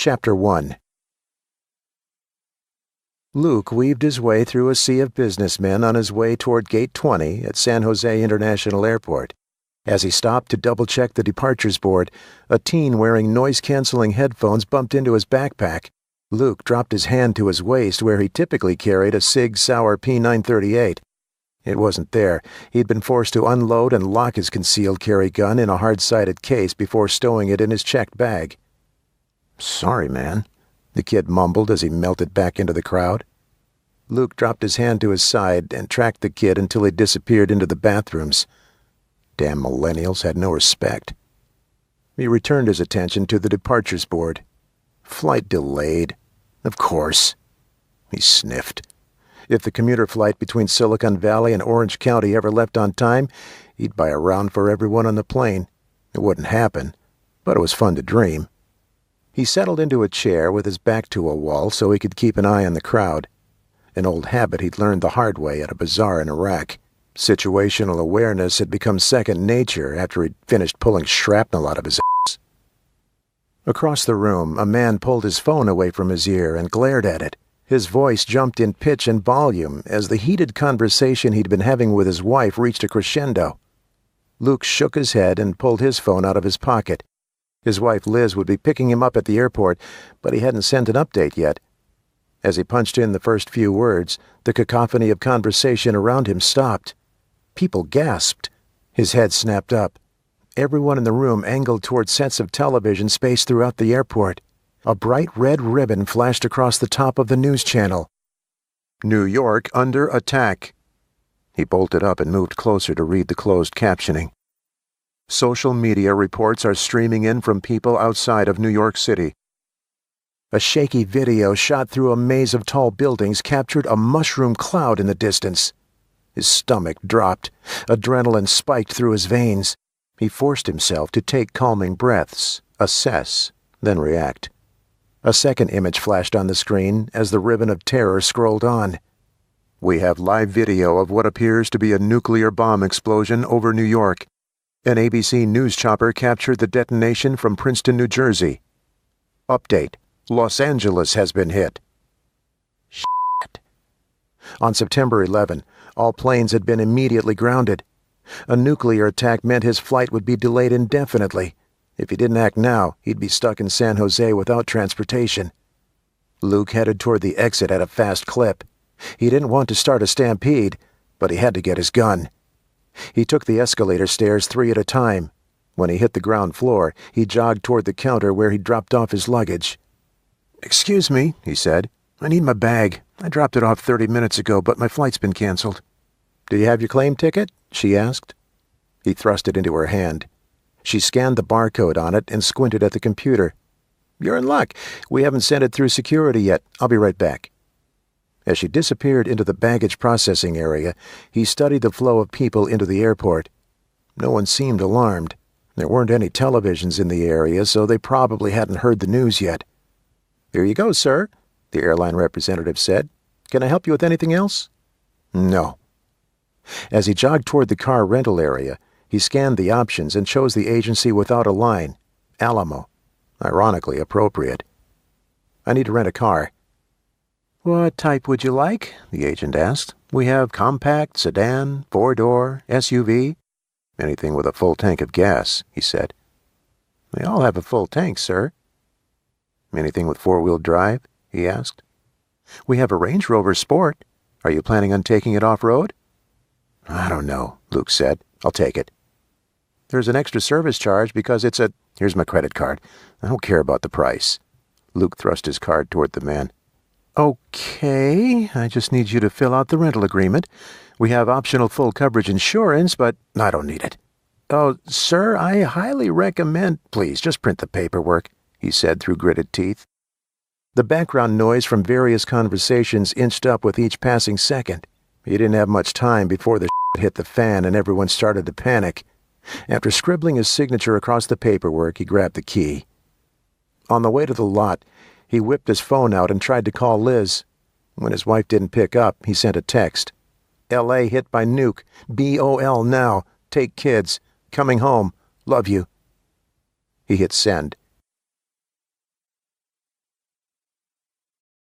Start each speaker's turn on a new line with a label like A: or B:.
A: Chapter 1. Luke weaved his way through a sea of businessmen on his way toward Gate 20 at San Jose International Airport. As he stopped to double-check the departures board, a teen wearing noise-canceling headphones bumped into his backpack. Luke dropped his hand to his waist where he typically carried a Sig Sauer P938. It wasn't there. He'd been forced to unload and lock his concealed carry gun in a hard-sided case before stowing it in his checked bag. "Sorry, man," the kid mumbled as he melted back into the crowd. Luke dropped his hand to his side and tracked the kid until he disappeared into the bathrooms. Damn millennials had no respect. He returned his attention to the departures board. Flight delayed. Of course. He sniffed. If the commuter flight between Silicon Valley and Orange County ever left on time, he'd buy a round for everyone on the plane. It wouldn't happen, but it was fun to dream. He settled into a chair with his back to a wall so he could keep an eye on the crowd. An old habit he'd learned the hard way at a bazaar in Iraq. Situational awareness had become second nature after he'd finished pulling shrapnel out of his ass. Across the room, a man pulled his phone away from his ear and glared at it. His voice jumped in pitch and volume as the heated conversation he'd been having with his wife reached a crescendo. Luke shook his head and pulled his phone out of his pocket. His wife Liz would be picking him up at the airport, but he hadn't sent an update yet. As he punched in the first few words, the cacophony of conversation around him stopped. People gasped. His head snapped up. Everyone in the room angled toward sets of television spaced throughout the airport. A bright red ribbon flashed across the top of the news channel. "New York under attack." He bolted up and moved closer to read the closed captioning. "Social media reports are streaming in from people outside of New York City." A shaky video shot through a maze of tall buildings captured a mushroom cloud in the distance. His stomach dropped. Adrenaline spiked through his veins. He forced himself to take calming breaths, assess, then react. A second image flashed on the screen as the ribbon of terror scrolled on. "We have live video of what appears to be a nuclear bomb explosion over New York. An ABC News chopper captured the detonation from Princeton, New Jersey. Update: Los Angeles has been hit." Shit. On September 11, all planes had been immediately grounded. A nuclear attack meant his flight would be delayed indefinitely. If he didn't act now, he'd be stuck in San Jose without transportation. Luke headed toward the exit at a fast clip. He didn't want to start a stampede, but he had to get his gun. He took the escalator stairs 3 at a time. When he hit the ground floor, he jogged toward the counter where he dropped off his luggage. "Excuse me," he said. "I need my bag. I dropped it off 30 minutes ago, but my flight's been canceled." "Do you have your claim ticket?" she asked. He thrust it into her hand. She scanned the barcode on it and squinted at the computer. "You're in luck. We haven't sent it through security yet. I'll be right back." As she disappeared into the baggage processing area, he studied the flow of people into the airport. No one seemed alarmed. There weren't any televisions in the area, so they probably hadn't heard the news yet. "Here you go, sir," the airline representative said. "Can I help you with anything else?" "No." As he jogged toward the car rental area, he scanned the options and chose the agency without a line, Alamo. Ironically appropriate. "I need to rent a car." "What type would you like?" the agent asked. "We have compact, sedan, 4-door, SUV." "Anything with a full tank of gas," he said. "They all have a full tank, sir." "Anything with 4-wheel drive?" he asked. "We have a Range Rover Sport. Are you planning on taking it off-road?" "I don't know," Luke said. "I'll take it." "There's an extra service charge because it's a—" "Here's my credit card. I don't care about the price." Luke thrust his card toward the man. "Okay, I just need you to fill out the rental agreement. We have optional full coverage insurance, but I don't need it." "Oh, sir, I highly recommend—" "Please, just print the paperwork," he said through gritted teeth. The background noise from various conversations inched up with each passing second. He didn't have much time before the hit the fan and everyone started to panic. After scribbling his signature across the paperwork, he grabbed the key. On the way to the lot, he whipped his phone out and tried to call Liz. When his wife didn't pick up, he sent a text. "L.A. hit by nuke. BOL now. Take kids. Coming home. Love you." He hit send.